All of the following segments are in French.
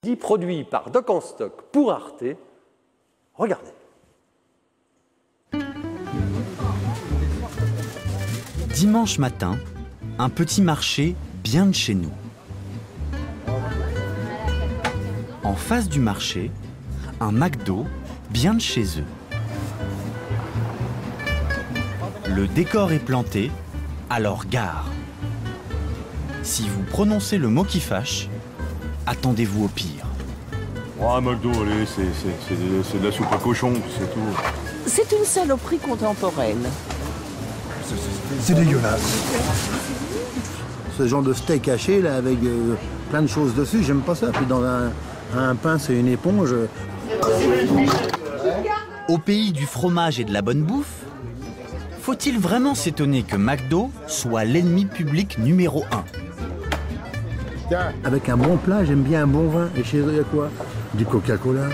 Dit produit par Doc en stock pour Arte. Regardez. Dimanche matin, un petit marché bien de chez nous. En face du marché, un McDo bien de chez eux. Le décor est planté, alors gare. Si vous prononcez le mot qui fâche, attendez-vous au pire. Ouais, McDo, allez, c'est de la soupe à cochon, c'est tout. C'est une saloperie contemporaine. C'est dégueulasse. Ce genre de steak haché, là, avec plein de choses dessus, j'aime pas ça. Puis dans un pain, c'est une éponge. Au pays du fromage et de la bonne bouffe, faut-il vraiment s'étonner que McDo soit l'ennemi public numéro 1? Avec un bon plat, j'aime bien un bon vin. Et chez eux, il y a quoi? Du Coca-Cola.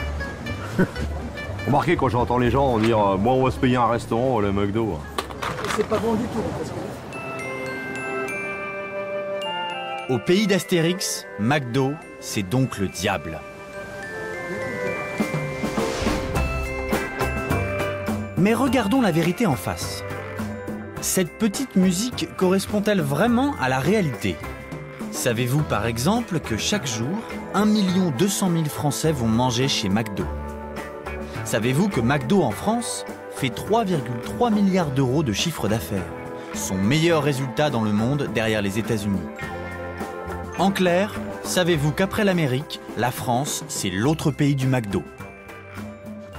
Remarquez, quand j'entends les gens dire « Bon, on va se payer un restaurant, le McDo ». C'est pas bon du tout. Au pays d'Astérix, McDo, c'est donc le diable. Mais regardons la vérité en face. Cette petite musique correspond-elle vraiment à la réalité? Savez-vous par exemple que chaque jour, 1 200 000 Français vont manger chez McDo? Savez-vous que McDo en France fait 3,3 milliards d'euros de chiffre d'affaires, son meilleur résultat dans le monde derrière les États-Unis? En clair, savez-vous qu'après l'Amérique, la France, c'est l'autre pays du McDo?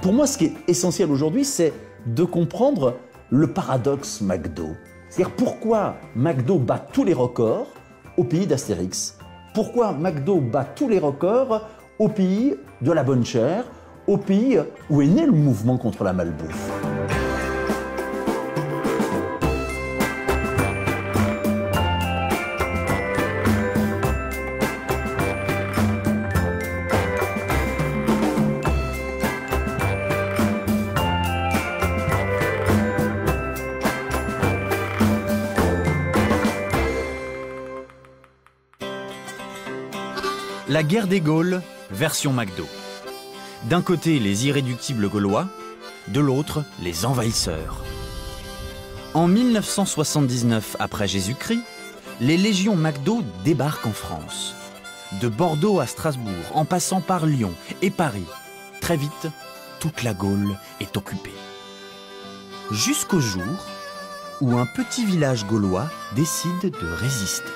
Pour moi, ce qui est essentiel aujourd'hui, c'est de comprendre le paradoxe McDo. C'est-à-dire pourquoi McDo bat tous les records au pays d'Astérix? Pourquoi McDo bat tous les records au pays de la bonne chère, au pays où est né le mouvement contre la malbouffe? La guerre des Gaules, version McDo. D'un côté, les irréductibles Gaulois, de l'autre, les envahisseurs. En 1979 après Jésus-Christ, les légions McDo débarquent en France. De Bordeaux à Strasbourg, en passant par Lyon et Paris. Très vite, toute la Gaule est occupée. Jusqu'au jour où un petit village gaulois décide de résister.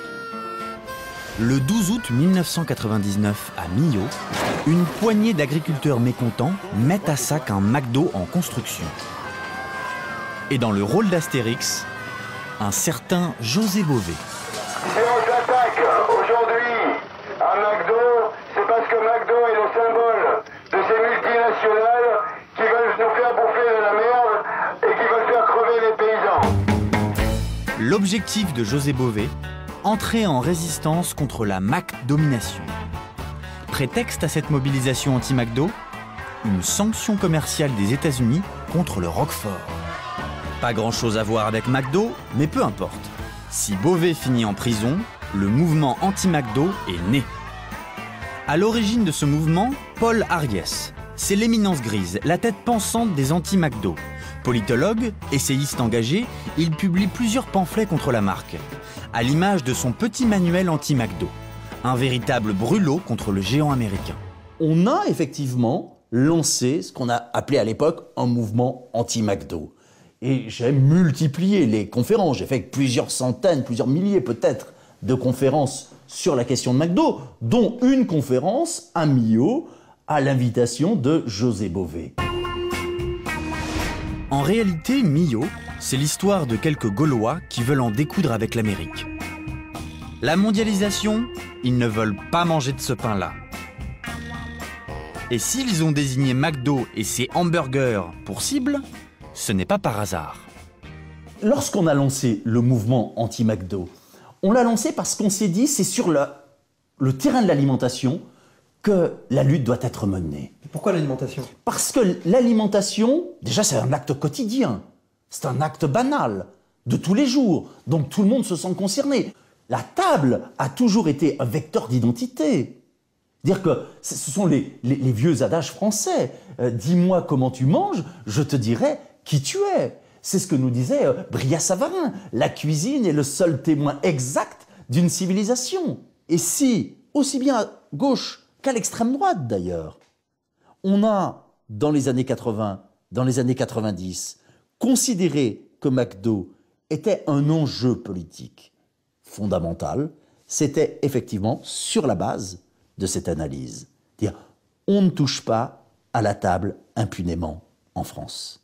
Le 12 août 1999, à Millau, une poignée d'agriculteurs mécontents mettent à sac un McDo en construction. Et dans le rôle d'Astérix, un certain José Bové. Si on s'attaque aujourd'hui à McDo, c'est parce que McDo est le symbole de ces multinationales qui veulent nous faire bouffer de la merde et qui veulent faire crever les paysans. L'objectif de José Bové, entrer en résistance contre la Mac-domination. Prétexte à cette mobilisation anti-McDo, une sanction commerciale des États-Unis contre le Roquefort. Pas grand-chose à voir avec McDo, mais peu importe. Si Bové finit en prison, le mouvement anti-McDo est né. À l'origine de ce mouvement, Paul Ariès. C'est l'éminence grise, la tête pensante des anti-McDo. Politologue, essayiste engagé, il publie plusieurs pamphlets contre la marque. À l'image de son petit manuel anti-McDo. Un véritable brûlot contre le géant américain. On a effectivement lancé ce qu'on a appelé à l'époque un mouvement anti-McDo. Et j'ai multiplié les conférences. J'ai fait plusieurs centaines, plusieurs milliers peut-être de conférences sur la question de McDo, dont une conférence à Millau à l'invitation de José Bové. En réalité, Millau, c'est l'histoire de quelques Gaulois qui veulent en découdre avec l'Amérique. La mondialisation, ils ne veulent pas manger de ce pain-là. Et s'ils ont désigné McDo et ses hamburgers pour cible, ce n'est pas par hasard. Lorsqu'on a lancé le mouvement anti-McDo, on l'a lancé parce qu'on s'est dit c'est sur le terrain de l'alimentation que la lutte doit être menée. Pourquoi l'alimentation? Parce que l'alimentation, déjà c'est un acte quotidien, c'est un acte banal, de tous les jours, donc tout le monde se sent concerné. La table a toujours été un vecteur d'identité. Dire que ce sont les vieux adages français. Dis-moi comment tu manges, je te dirai qui tu es. C'est ce que nous disait Brillat-Savarin. La cuisine est le seul témoin exact d'une civilisation. Et si, aussi bien à gauche qu'à l'extrême droite d'ailleurs, on a, dans les années 80, dans les années 90, considéré que McDo était un enjeu politique fondamental, c'était effectivement sur la base de cette analyse. Dire, on ne touche pas à la table impunément en France.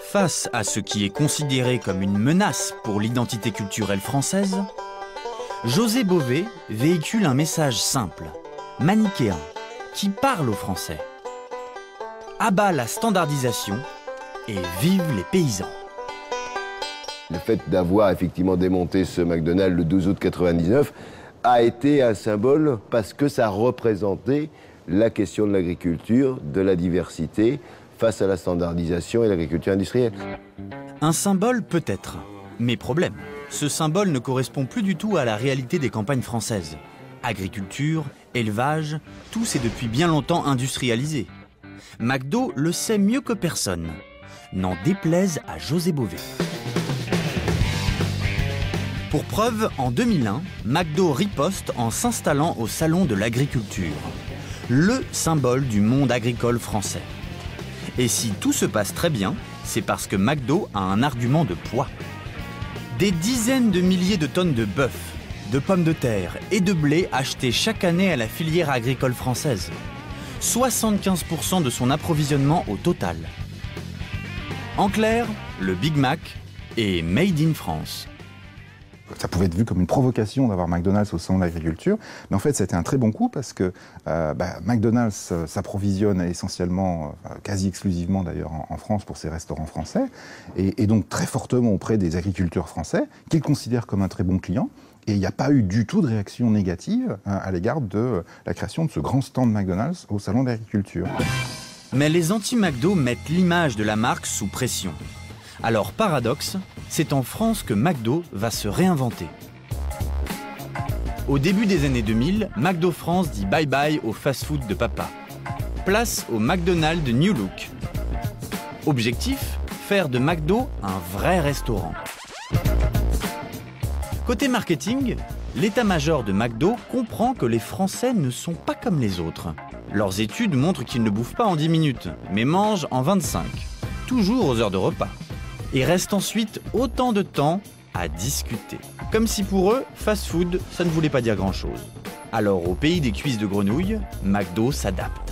Face à ce qui est considéré comme une menace pour l'identité culturelle française, José Bové véhicule un message simple, manichéen, qui parle aux Français. Abat la standardisation et vive les paysans. Le fait d'avoir effectivement démonté ce McDonald's le 12 août 1999 a été un symbole parce que ça représentait la question de l'agriculture, de la diversité, face à la standardisation et l'agriculture industrielle. Un symbole peut-être, mais problème. Ce symbole ne correspond plus du tout à la réalité des campagnes françaises. Agriculture, élevage, tout s'est depuis bien longtemps industrialisé. McDo le sait mieux que personne. N'en déplaise à José Bové. Pour preuve, en 2001, McDo riposte en s'installant au Salon de l'Agriculture, le symbole du monde agricole français. Et si tout se passe très bien, c'est parce que McDo a un argument de poids. Des dizaines de milliers de tonnes de bœuf, de pommes de terre et de blé achetés chaque année à la filière agricole française. 75% de son approvisionnement au total. En clair, le Big Mac est made in France. Ça pouvait être vu comme une provocation d'avoir McDonald's au salon de l'agriculture, mais en fait c'était un très bon coup parce que McDonald's s'approvisionne essentiellement, quasi exclusivement d'ailleurs en France pour ses restaurants français, et donc très fortement auprès des agriculteurs français, qu'ils considèrent comme un très bon client. Et il n'y a pas eu du tout de réaction négative à l'égard de la création de ce grand stand McDonald's au salon de l'agriculture. Mais les anti-McDo mettent l'image de la marque sous pression. Alors paradoxe, c'est en France que McDo va se réinventer. Au début des années 2000, McDo France dit bye-bye au fast-food de papa. Place au McDonald's New Look. Objectif, faire de McDo un vrai restaurant. Côté marketing, l'état-major de McDo comprend que les Français ne sont pas comme les autres. Leurs études montrent qu'ils ne bouffent pas en 10 minutes, mais mangent en 25, toujours aux heures de repas. Et restent ensuite autant de temps à discuter. Comme si pour eux, fast-food, ça ne voulait pas dire grand-chose. Alors au pays des cuisses de grenouille, McDo s'adapte.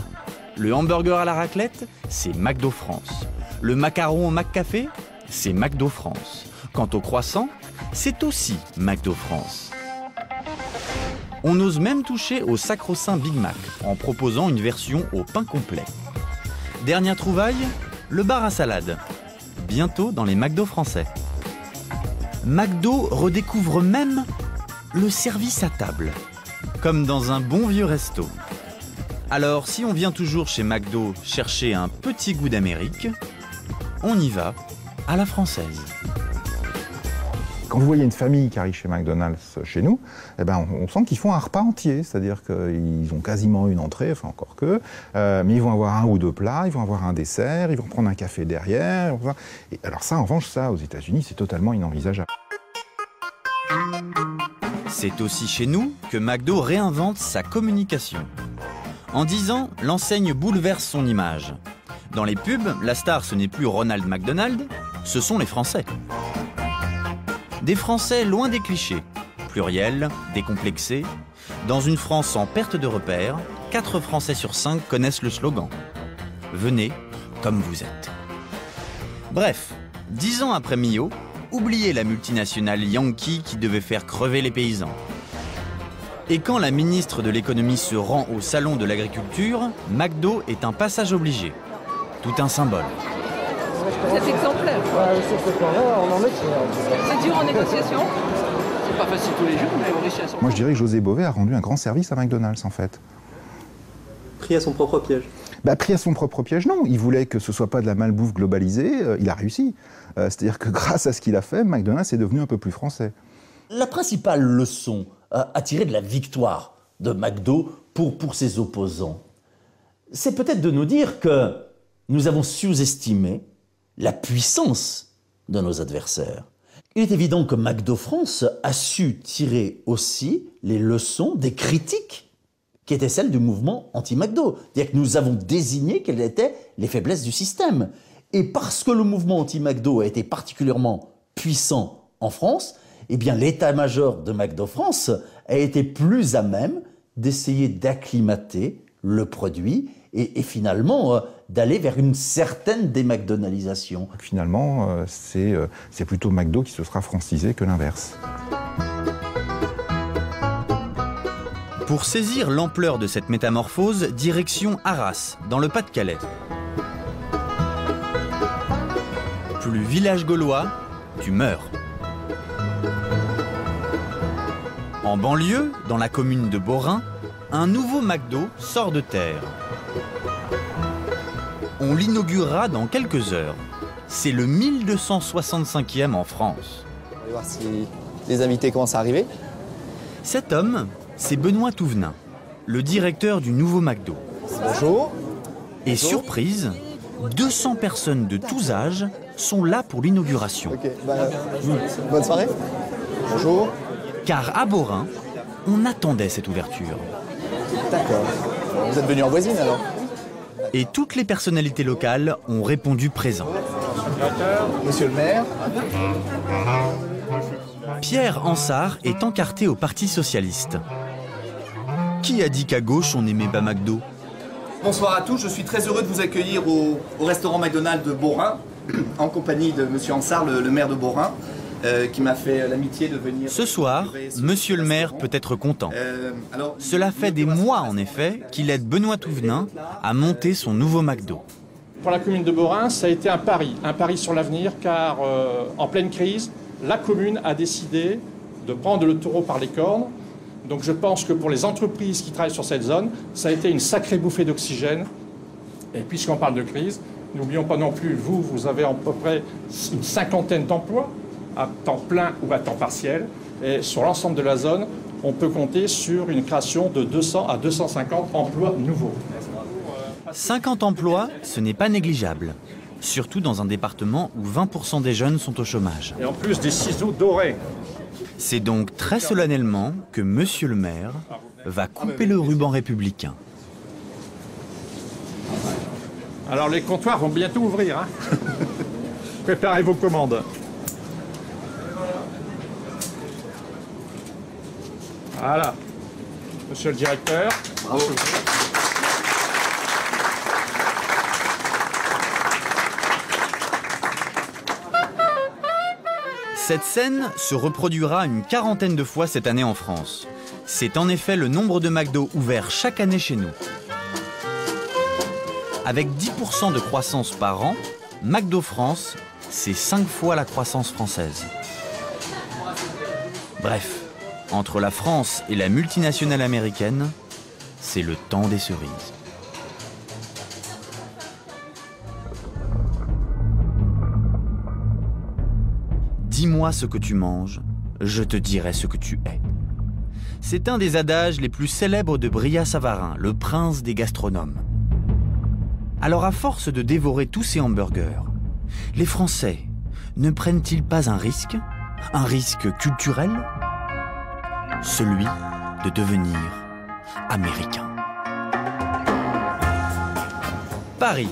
Le hamburger à la raclette, c'est McDo France. Le macaron au McCafé, c'est McDo France. Quant au croissant, c'est aussi McDo France. On ose même toucher au sacro-saint Big Mac en proposant une version au pain complet. Dernière trouvaille, le bar à salade. Bientôt dans les McDo français. McDo redécouvre même le service à table, comme dans un bon vieux resto. Alors si on vient toujours chez McDo chercher un petit goût d'Amérique, on y va à la française. Quand vous voyez une famille qui arrive chez McDonald's chez nous, eh ben on sent qu'ils font un repas entier, c'est-à-dire qu'ils ont quasiment une entrée, enfin encore que, mais ils vont avoir un ou deux plats, ils vont avoir un dessert, ils vont prendre un café derrière. Et alors ça, en revanche, ça, aux États-Unis, c'est totalement inenvisageable. C'est aussi chez nous que McDo réinvente sa communication. En 10 ans, l'enseigne bouleverse son image. Dans les pubs, la star, ce n'est plus Ronald McDonald, ce sont les Français. Des Français loin des clichés, pluriels, décomplexés. Dans une France en perte de repères, 4 Français sur 5 connaissent le slogan « Venez comme vous êtes ». Bref, 10 ans après Mio, oubliez la multinationale Yankee qui devait faire crever les paysans. Et quand la ministre de l'économie se rend au salon de l'agriculture, McDo est un passage obligé. Tout un symbole. Vous êtes exemplaire. C'est dur en négociation. C'est pas facile tous les jours, mais on réussit à s'en. Moi je dirais que José Bové a rendu un grand service à McDonald's en fait. Pris à son propre piège. Pris à son propre piège, non. Il voulait que ce soit pas de la malbouffe globalisée, il a réussi. C'est-à-dire que grâce à ce qu'il a fait, McDonald's est devenu un peu plus français. La principale leçon à tirer de la victoire de McDo pour ses opposants, c'est peut-être de nous dire que nous avons sous-estimé la puissance de nos adversaires. Il est évident que McDo France a su tirer aussi les leçons des critiques qui étaient celles du mouvement anti-McDo. C'est-à-dire que nous avons désigné quelles étaient les faiblesses du système. Et parce que le mouvement anti-McDo a été particulièrement puissant en France, eh bien l'état-major de McDo France a été plus à même d'essayer d'acclimater le produit et finalement d'aller vers une certaine démcdonaldisation. Finalement, c'est plutôt McDo qui se sera francisé que l'inverse. Pour saisir l'ampleur de cette métamorphose, direction Arras, dans le Pas-de-Calais. Plus village gaulois, tu meurs. En banlieue, dans la commune de Borin, un nouveau McDo sort de terre. On l'inaugurera dans quelques heures. C'est le 1265e en France. On va voir si les invités commencent à arriver. Cet homme, c'est Benoît Touvenin, le directeur du nouveau McDo. Bonjour. Et surprise, 200 personnes de tous âges sont là pour l'inauguration. Ok, bonne soirée. Bonjour. Car à Borin, on attendait cette ouverture. D'accord. Vous êtes venu en voisine alors? Et toutes les personnalités locales ont répondu présent. Monsieur le maire. Pierre Ansart est encarté au Parti socialiste. Qui a dit qu'à gauche on n'aimait pas McDo? Bonsoir à tous, je suis très heureux de vous accueillir au restaurant McDonald's de Borin, en compagnie de Monsieur Ansart, le maire de Borin, qui m'a fait l'amitié de venir... Ce soir, Monsieur le maire peut être content. Cela fait des mois, en effet, qu'il aide Benoît Touvenin à monter son nouveau McDo. Pour la commune de Borin, ça a été un pari sur l'avenir, car en pleine crise, la commune a décidé de prendre le taureau par les cornes. Donc je pense que pour les entreprises qui travaillent sur cette zone, ça a été une sacrée bouffée d'oxygène. Et puisqu'on parle de crise, n'oublions pas non plus, vous avez à peu près une cinquantaine d'emplois, à temps plein ou à temps partiel. Et sur l'ensemble de la zone, on peut compter sur une création de 200 à 250 emplois nouveaux. 50 emplois, ce n'est pas négligeable. Surtout dans un département où 20% des jeunes sont au chômage. Et en plus des ciseaux dorés. C'est donc très solennellement que Monsieur le maire va couper le ruban républicain. Alors les comptoirs vont bientôt ouvrir. Hein. Préparez vos commandes. Voilà. Monsieur le directeur. Bravo. Cette scène se reproduira une quarantaine de fois cette année en France. C'est en effet le nombre de McDo ouverts chaque année chez nous. Avec 10% de croissance par an, McDo France, c'est 5 fois la croissance française. Bref, entre la France et la multinationale américaine, c'est le temps des cerises. Dis-moi ce que tu manges, je te dirai ce que tu es. C'est un des adages les plus célèbres de Brillat-Savarin, le prince des gastronomes. Alors à force de dévorer tous ces hamburgers, les Français ne prennent-ils pas un risque culturel? Celui de devenir américain. Paris.